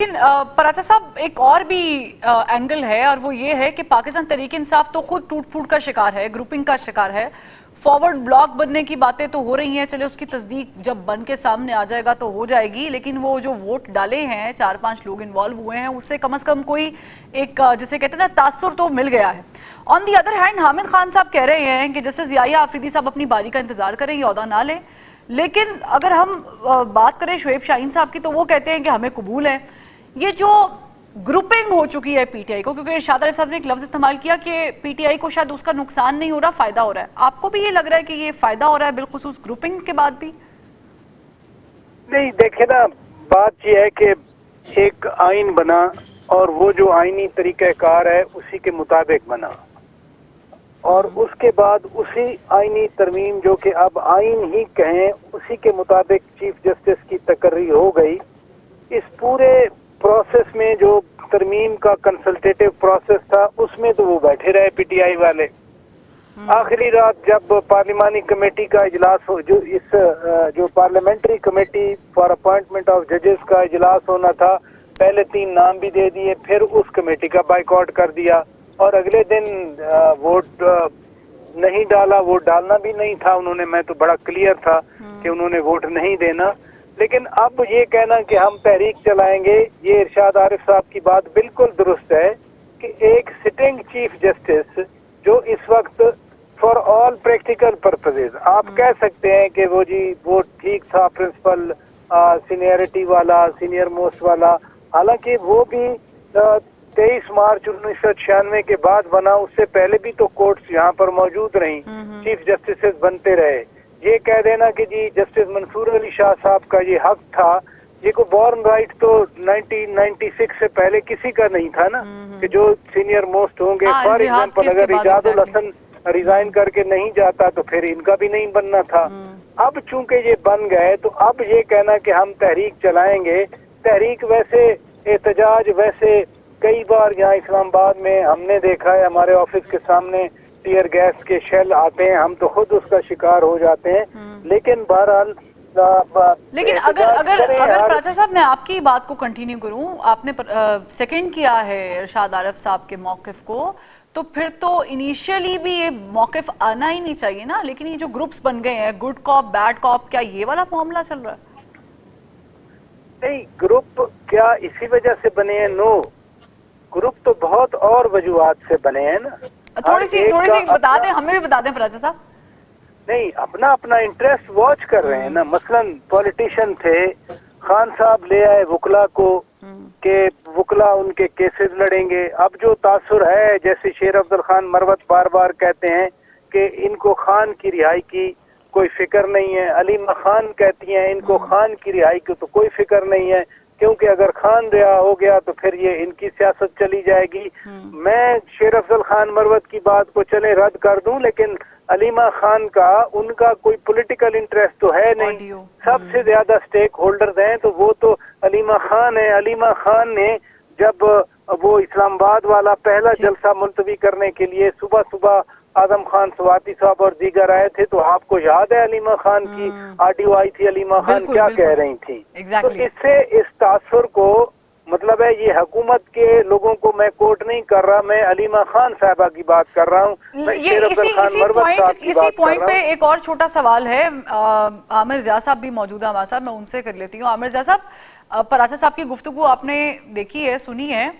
लेकिन पराचा साहब एक और भी एंगल है और वो ये है कि पाकिस्तान तहरीक इंसाफ तो खुद टूट फूट का शिकार है, ग्रुपिंग का शिकार है। फॉरवर्ड ब्लॉक बनने की बातें तो हो रही हैं, चले उसकी तस्दीक जब बन के सामने आ जाएगा तो हो जाएगी, लेकिन वो जो वोट डाले हैं 4-5 लोग इन्वॉल्व हुए हैं उससे कम से कम कोई एक जिसे कहते हैं ना तासुर तो मिल गया है। On the other hand Hamid Khan साहब कह रहे हैं कि जस्टिस याहिया आफरीदी साहब अपनी बारी का इंतजार करें, ये ओहदा ना लें। लेकिन अगर हम बात करें शुएब शाहीन साहब की तो वो कहते हैं कि हमें कबूल है ये जो ग्रुपिंग हो चुकी है पीटीआई को, क्योंकि इरशाद आरिफ साहब ने एक लफ्ज इस्तेमाल किया कि पीटीआई को शायद उसका नुकसान नहीं हो रहा, फायदा हो रहा है। आपको भी ये लग रहा है कि ये फायदा हो रहा है बिलखुसूस ग्रुपिंग के बाद भी? नहीं, देखे ना, बात यह है कि एक आइन बना और वो जो आइनी तरीक़ाकार है उसी के मुताबिक बना, और उसके बाद उसी आइनी तरमीम जो कि अब आइन ही कहें उसी के मुताबिक चीफ जस्टिस की तकर्री हो गई। इस पूरे प्रोसेस में जो तरमीम का कंसल्टेटिव प्रोसेस था उसमें तो वो बैठे रहे पीटीआई वाले। आखिरी रात जब पार्लिमानी कमेटी का इजलास हो, जो parliamentary committee for appointment of जजेस का इजलास होना था, पहले 3 नाम भी दे दिए, फिर उस कमेटी का बाइकआउट कर दिया और अगले दिन वोट नहीं डाला। वोट डालना भी नहीं था उन्होंने, मैं तो बड़ा क्लियर था कि उन्होंने वोट नहीं देना। लेकिन अब ये कहना कि हम तहरीक चलाएंगे, ये इरशाद आरिफ साहब की बात बिल्कुल दुरुस्त है कि एक सिटिंग चीफ जस्टिस जो इस वक्त फॉर ऑल प्रैक्टिकल पर्पसेस आप कह सकते हैं कि वो ठीक था, प्रिंसिपल सीनियरिटी वाला, सीनियर मोस्ट वाला, हालांकि वो भी 23 मार्च 1996 के बाद बना, उससे पहले भी तो कोर्ट्स यहाँ पर मौजूद रहीं, चीफ जस्टिस बनते रहे। ये कह देना कि जी जस्टिस मंसूर अली शाह साहब का ये हक था, ये को बॉर्न राइट तो 1996 से पहले किसी का नहीं था ना, कि जो सीनियर मोस्ट होंगे। फॉर एग्जाम्पल अगर इजाजुल हसन रिजाइन करके नहीं जाता तो फिर इनका भी नहीं बनना था। अब चूंकि ये बन गए तो अब ये कहना कि हम तहरीक चलाएंगे, तहरीक वैसे एहतजाज वैसे कई बार यहाँ इस्लामाबाद में हमने देखा है, हमारे ऑफिस के सामने टीयर गैस के शेल आते हैं, हम तो खुद उसका शिकार हो जाते हैं। लेकिन बहरहाल लेकिन अगर पराचा साहब मैं आपकी बात को कंटिन्यू करूं, आपने सेकंड किया है इरशाद आरिफ साहब के मौकिफ को, तो फिर तो इनिशियली भी ये मौकिफ आना ही नहीं चाहिए ना। लेकिन ये जो ग्रुप्स बन गए हैं, गुड कॉप बैड कॉप, क्या ये वाला मामला चल रहा है? नहीं, ग्रुप क्या इसी वजह से बने हैं? नो, ग्रुप तो बहुत और वजूहात से बने हैं ना। थोड़ी सी बता दें, हमें भी बता दें पराचा साहब। नहीं, अपना इंटरेस्ट वॉच कर रहे हैं ना। मसलन पॉलिटिशियन थे, खान साहब ले आए वुकला को कि वुकला उनके केसेस लड़ेंगे। अब जो तासुर है, जैसे शेर अफजल खान मरवत बार बार कहते हैं कि इनको खान की रिहाई की कोई फिक्र नहीं है, अलीमा खान कहती हैं इनको खान की रिहाई की तो कोई फिक्र नहीं है, क्योंकि अगर खान रिहा हो गया तो फिर ये इनकी सियासत चली जाएगी। मैं शेर अफजल खान मरवत की बात को चले रद्द कर दूं, लेकिन अलीमा खान का उनका कोई पॉलिटिकल इंटरेस्ट तो है नहीं। सबसे ज्यादा स्टेक होल्डर्स हैं तो वो तो अलीमा खान है। अलीमा खान ने जब वो इस्लामाबाद वाला पहला जलसा मुलतवी करने के लिए सुबह सुबह आजम खान सवाती साहब और दीगर आए थे, तो आपको याद है अलीमा खान की ऑडियो आई थी, अलीमा खान क्या कह रही थी। तो इससे इस तासुर को मतलब है, ये हुकूमत के लोगों को मैं कोट नहीं कर रहा, मैं अलीमा खान साहबा की बात कर रहा हूँ। इसी पॉइंट पे एक और छोटा सवाल है, आमिर ज़िया साहब भी मौजूद है हमारे साथ, मैं उनसे कर लेती हूँ। आमिर ज़िया साहब, पराचा साहब की गुफ्तगू आपने देखी है, सुनी है,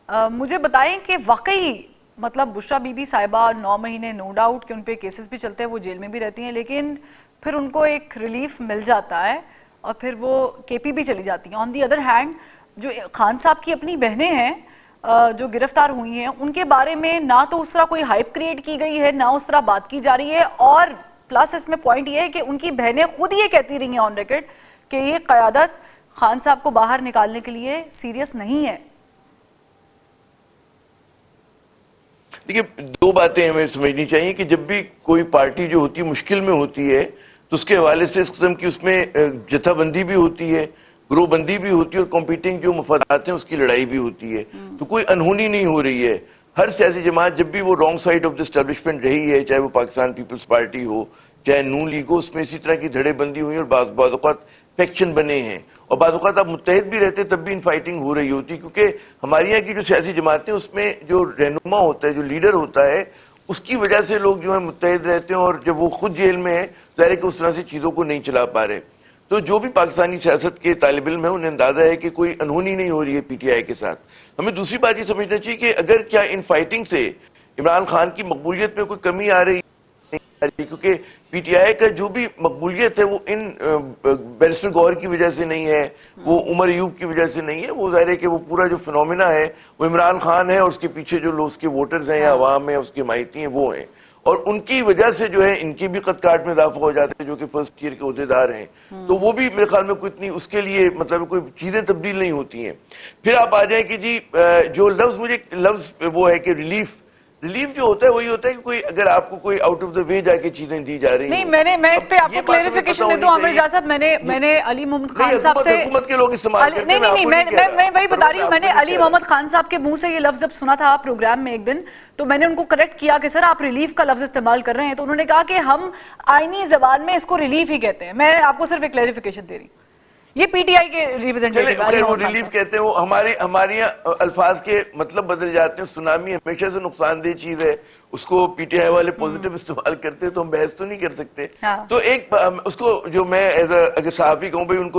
मुझे बताएं कि वाकई मतलब बुशरा बीबी साहिबा 9 महीने नो डाउट कि उन पे केसेस भी चलते हैं, वो जेल में भी रहती हैं, लेकिन फिर उनको एक रिलीफ मिल जाता है और फिर वो केपी भी चली जाती हैं। ऑन दी अदर हैंड जो खान साहब की अपनी बहनें हैं जो गिरफ्तार हुई हैं, उनके बारे में ना तो उस तरह कोई हाइप क्रिएट की गई है, ना उस तरह बात की जा रही है, और प्लस इसमें पॉइंट ये है कि उनकी बहनें खुद ये कहती रही हैं ऑन रिकॉर्ड कि ये क़यादत खान साहब को बाहर निकालने के लिए सीरियस नहीं है। देखिए, 2 बातें हमें समझनी चाहिए कि जब भी कोई पार्टी जो होती है मुश्किल में होती है तो उसके हवाले से इस किस्म की उसमें जथाबंदी भी होती है, ग्रोहबंदी भी होती है, और कॉम्पीटिंग जो मफादात हैं उसकी लड़ाई भी होती है। तो कोई अनहोनी नहीं हो रही है। हर सियासी जमात जब भी वो wrong side of the establishment रही है, चाहे वो पाकिस्तान पीपल्स पार्टी हो, चाहे नून लीग हो, उसमें इसी तरह की धड़ेबंदी हुई और बाज़ औक़ात फैक्शन बने हैं। اور بعض اوقات آپ متحد بھی رہتے تب بھی ان فائٹنگ ہو رہی ہوتی، کیونکہ ہمارے یہاں کی جو سیاسی جماعتیں اس میں جو رہنما ہوتا ہے، جو لیڈر ہوتا ہے، اس کی وجہ سے لوگ جو ہے متحد رہتے ہیں، اور جب وہ خود جیل میں ہے ظاہر ہے کہ اس طرح سے چیزوں کو نہیں چلا پا رہے. تو جو بھی پاکستانی سیاست کے طالب علم ہیں انہیں اندازہ ہے کہ کوئی انہونی نہیں ہو رہی ہے پی ٹی آئی کے ساتھ. ہمیں دوسری بات یہ سمجھنا چاہیے کہ اگر کیا ان فائٹنگ سے عمران خان کی مقبولیت میں کوئی کمی آ رہی ہے، کیونکہ پی ٹی آئی کا جو بھی مقبولیت ہے وہ ان بیرسٹر گور کی وجہ سے نہیں ہے، وہ عمر ایوب کی وجہ سے نہیں ہے، وہ ظاہر ہے کہ وہ پورا جو فنومینا ہے وہ عمران خان ہے، اور اس کے پیچھے جو لوگ اس کے ووٹرز ہیں یا عوام ہیں، اس کے حمایتی ہیں، وہ ہیں. اور ان کی وجہ سے جو ہے ان کی بھی قد کاٹ میں اضافہ ہو جاتا ہے جو کہ فرسٹ ایئر کے عہدیدار ہیں. تو وہ بھی میرے خیال میں کوئی اتنی اس کے لیے مطلب کوئی چیزیں تبدیل نہیں ہوتی ہیں. پھر آپ آ جائیں کہ جی جو لفظ مجھے لفظ وہ ہے کہ ریلیف جو ہوتا ہے وہی ہوتا ہے کہ کوئی اگر آپ کو کوئی آؤٹ آف دا وے جا کے چیزیں دی جا رہی ہیں. نہیں، میں اس پہ آپ کو کلیریفیکیشن دے دوں عامر اعجاز صاحب. میں نے علی محمد خان صاحب سے حکومت کے لوگ استعمال کرتے ہیں. نہیں میں وہی بتا رہی ہوں. میں نے علی محمد خان صاحب کے منہ سے یہ لفظ جب سنا تھا پروگرام میں ایک دن، تو میں نے ان کو کریکٹ کیا کہ سر آپ ریلیف کا لفظ استعمال کر رہے ہیں. تو انہوں نے کہا کہ ہم آئینی زبان میں اس کو ریلیف ہی کہتے ہیں. میں آپ کو صرف ایک کلیریفیکیشن دے رہی ہوں. یہ پی ٹی آئی کے ریپرزینٹیٹیو وہ ریلیف کہتے ہیں، وہ ہمارے الفاظ کے مطلب بدل جاتے ہیں. سونامی ہمیشہ سے نقصان دہ چیز ہے، اس کو پی ٹی آئی والے پوزیٹیو استعمال کرتے ہیں تو ہم بحث تو نہیں کر سکتے. تو ایک اس کو جو میں اگر صحافی کہوں بھائی ان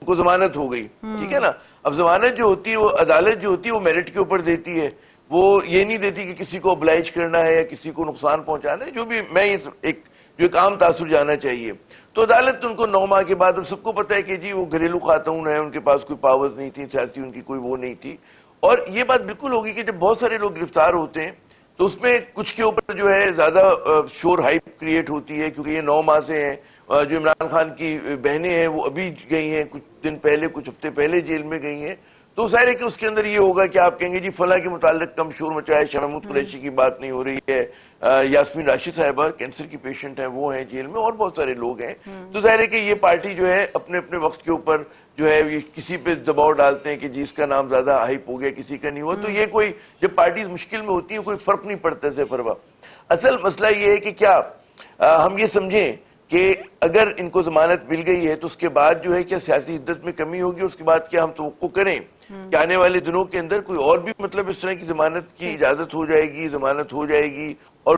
کو ضمانت ہو گئی، ٹھیک ہے نا. اب ضمانت جو ہوتی ہے وہ عدالت جو ہوتی ہے وہ میرٹ کے اوپر دیتی ہے، وہ یہ نہیں دیتی کہ کسی کو oblige کرنا ہے یا کسی کو نقصان پہنچانا ہے. جو بھی میں ایک عام تاثر جانا چاہیے. تو عدالت ان کو 9 ماہ کے بعد، اور سب کو پتا ہے کہ جی وہ گھریلو خاتون ہے، ان کے پاس کوئی پاورز نہیں تھی سیاسی، ان کی کوئی وہ نہیں تھی. اور یہ بات بالکل ہوگی کہ جب بہت سارے لوگ گرفتار ہوتے ہیں تو اس میں کچھ کے اوپر جو ہے زیادہ شور ہائپ کریٹ ہوتی ہے، کیونکہ یہ 9 ماہ سے ہیں. جو عمران خان کی بہنیں ہیں وہ ابھی گئی ہیں، کچھ دن پہلے، کچھ ہفتے پہلے جیل میں گئی ہیں. تو ظاہر ہے کہ اس کے اندر یہ ہوگا کہ آپ کہیں گے جی فلاں کے متعلق کم شور مچائے، شاہ محمود قریشی کی بات نہیں ہو رہی ہے، یاسمین راشد صاحبہ کینسر کی پیشنٹ ہیں وہ ہیں جیل میں، اور بہت سارے لوگ ہیں. تو ظاہر ہے کہ یہ پارٹی جو ہے اپنے اپنے وقت کے اوپر جو ہے یہ کسی پہ دباؤ ڈالتے ہیں کہ جی اس کا نام زیادہ ہائپ ہو گیا، کسی کا نہیں ہوا. تو یہ کوئی جب پارٹیز مشکل میں ہوتی ہیں کوئی فرق نہیں پڑتا سے فروا. اصل مسئلہ یہ ہے کہ کیا ہم یہ سمجھیں کہ اگر ان کو ضمانت مل گئی ہے تو اس کے بعد جو ہے کیا سیاسی حدت میں کمی ہوگی، اس کے بعد کیا ہم توقع کریں کہ آنے والے دنوں کے اندر کوئی اور بھی مطلب اس طرح کی ضمانت کی اجازت ہو جائے گی، ضمانت ہو جائے گی. اور